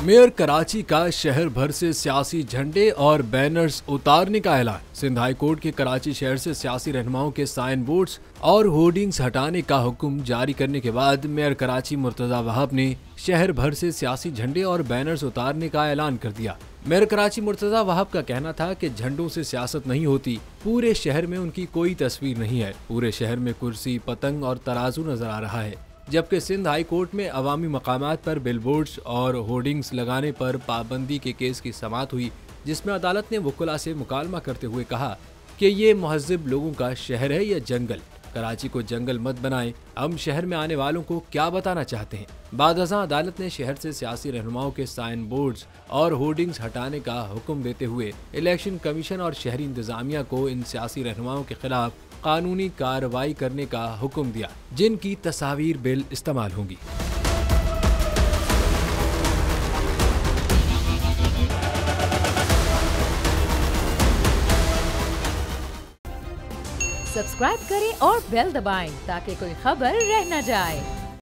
Mayor Karachi का शहर भर से सियासी झंडे और बैनर्स उतारने का ऐलान। सिंध हाई कोर्ट के कराची शहर से सियासी रहनुमाओं के साइन बोर्ड्स और होर्डिंग्स हटाने का हुक्म जारी करने के बाद मेयर कराची मुर्तजा वहाब ने शहर भर से सियासी झंडे और बैनर्स उतारने का ऐलान कर दिया। मेयर कराची मुर्तजा वहाब का कहना था कि झंडों से सियासत नहीं होती, पूरे शहर में उनकी कोई तस्वीर नहीं है। पूरे शहर में कुर्सी, पतंग और तराजू नजर आ रहा है। जबकि सिंध हाई कोर्ट में अवामी मकामात पर बिलबोर्ड्स और होर्डिंग्स लगाने पर पाबंदी के केस की समाअत हुई, जिसमें अदालत ने वकुला से मुकालमा करते हुए कहा कि ये महज़िब लोगों का शहर है या जंगल। कराची को जंगल मत बनाएं, हम शहर में आने वालों को क्या बताना चाहते हैं। बादअज़ां अदालत ने शहर से सियासी रहनुमाओं के साइन बोर्ड्स और होर्डिंग्स हटाने का हुक्म देते हुए इलेक्शन कमीशन और शहरी इंतजामिया को इन सियासी रहनुमाओं के खिलाफ कानूनी कार्रवाई करने का हुक्म दिया, जिनकी तस्वीर बिल इस्तेमाल होंगी। सब्सक्राइब करें और बेल दबाएं ताकि कोई खबर रह न जाए।